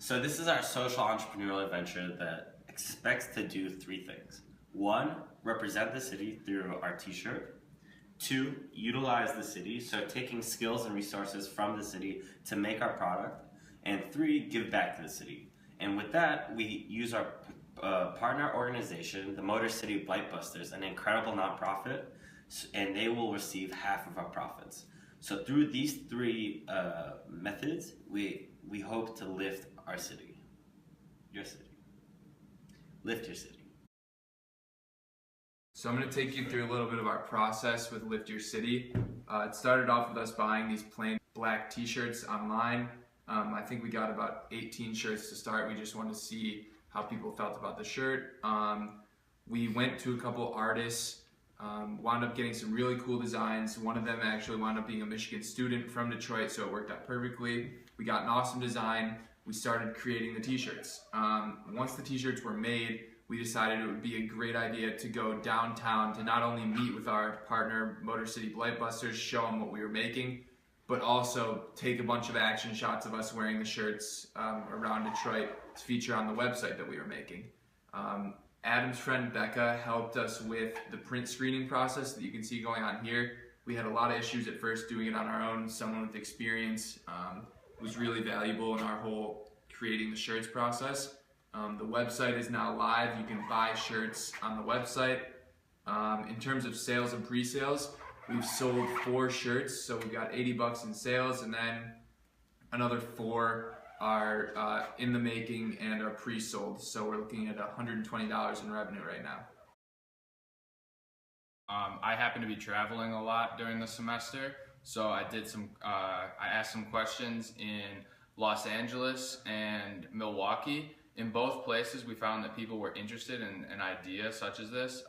So this is our social entrepreneurial adventure that expects to do three things. One, represent the city through our t-shirt. Two, utilize the city, so taking skills and resources from the city to make our product. And three, give back to the city. And with that, we use our partner organization, the Motor City Blightbusters, an incredible nonprofit, and they will receive half of our profits. So through these three methods, we hope to lift our city, your city. Lift your city. So I'm going to take you through a little bit of our process with Lift Your City. It started off with us buying these plain black t-shirts online. I think we got about 18 shirts to start. We just wanted to see how people felt about the shirt. We went to a couple artists, wound up getting some really cool designs. One of them actually wound up being a Michigan student from Detroit, so it worked out perfectly. We got an awesome design. We started creating the t-shirts. Once the t-shirts were made, we decided it would be a great idea to go downtown to not only meet with our partner, Motor City Blightbusters, show them what we were making, but also take a bunch of action shots of us wearing the shirts around Detroit to feature on the website that we were making. Adam's friend Becca helped us with the print screening process that you can see going on here. We had a lot of issues at first doing it on our own. Someone with experience was really valuable in our whole creating the shirts process. The website is now live. You can buy shirts on the website. In terms of sales and pre-sales, we've sold 4 shirts, so we've got $80 in sales, and then another 4 are in the making and are pre-sold. So we're looking at $120 in revenue right now. I happen to be traveling a lot during the semester, so I asked some questions in Los Angeles and Milwaukee. In both places, we found that people were interested in an idea such as this.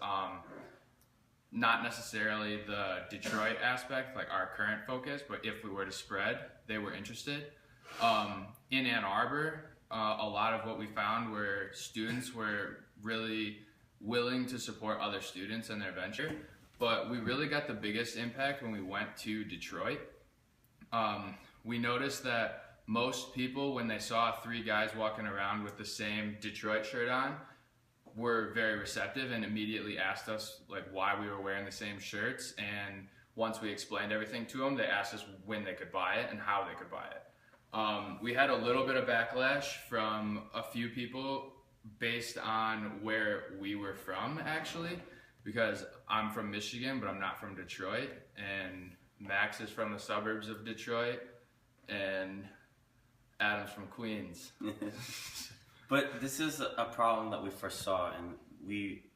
Not necessarily the Detroit aspect, like our current focus, but if we were to spread, they were interested. In Ann Arbor, a lot of what we found were students were really willing to support other students in their venture, but we really got the biggest impact when we went to Detroit. We noticed that most people, when they saw 3 guys walking around with the same Detroit shirt on, were very receptive and immediately asked us like why we were wearing the same shirts. And once we explained everything to them, they asked us when they could buy it and how they could buy it. We had a little bit of backlash from a few people based on where we were from, actually, because I'm from Michigan, but I'm not from Detroit, and Max is from the suburbs of Detroit, and Adam's from Queens. But this is a problem that we foresaw, and we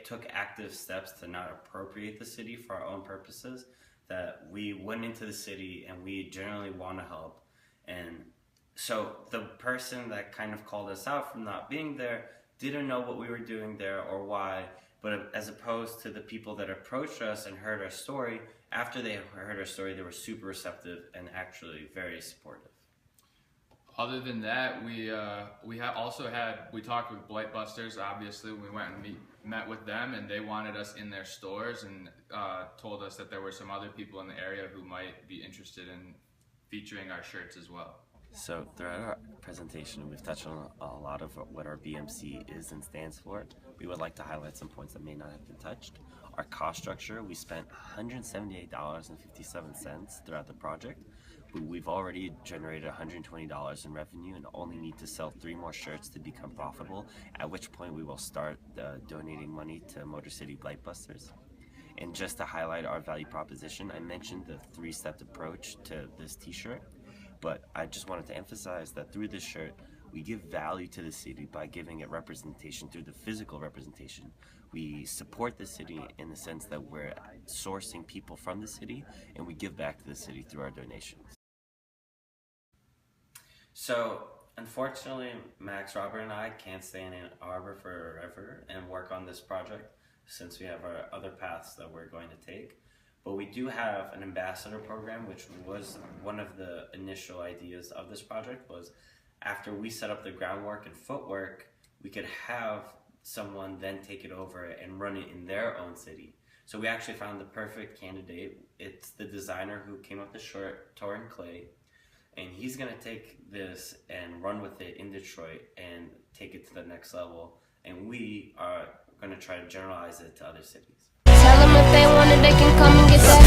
took active steps to not appropriate the city for our own purposes, that we went into the city and we generally want to help. And so the person that kind of called us out from not being there didn't know what we were doing there or why, but as opposed to the people that approached us and heard our story, after they heard our story, they were super receptive and actually very supportive. Other than that, we talked with Blightbusters. Obviously, we went and met with them, and they wanted us in their stores and told us that there were some other people in the area who might be interested in featuring our shirts as well. So throughout our presentation, we've touched on a lot of what our BMC is and stands for. We would like to highlight some points that may not have been touched. Our cost structure, we spent $178.57 throughout the project. We've already generated $120 in revenue and only need to sell 3 more shirts to become profitable, at which point we will start donating money to Motor City Blightbusters. And just to highlight our value proposition, I mentioned the 3-step approach to this t-shirt, but I just wanted to emphasize that through this shirt, we give value to the city by giving it representation through the physical representation. We support the city in the sense that we're sourcing people from the city, and we give back to the city through our donations. So, unfortunately, Max, Robert, and I can't stay in Ann Arbor forever and work on this project since we have our other paths that we're going to take. But we do have an ambassador program, which was one of the initial ideas of this project, was after we set up the groundwork and footwork, we could have someone then take it over and run it in their own city. So we actually found the perfect candidate. It's the designer who came up with the shirt, Torrin Clay. and he's gonna take this and run with it in Detroit and take it to the next level. And we are gonna try to generalize it to other cities. Tell them if they want it, they can come and get that.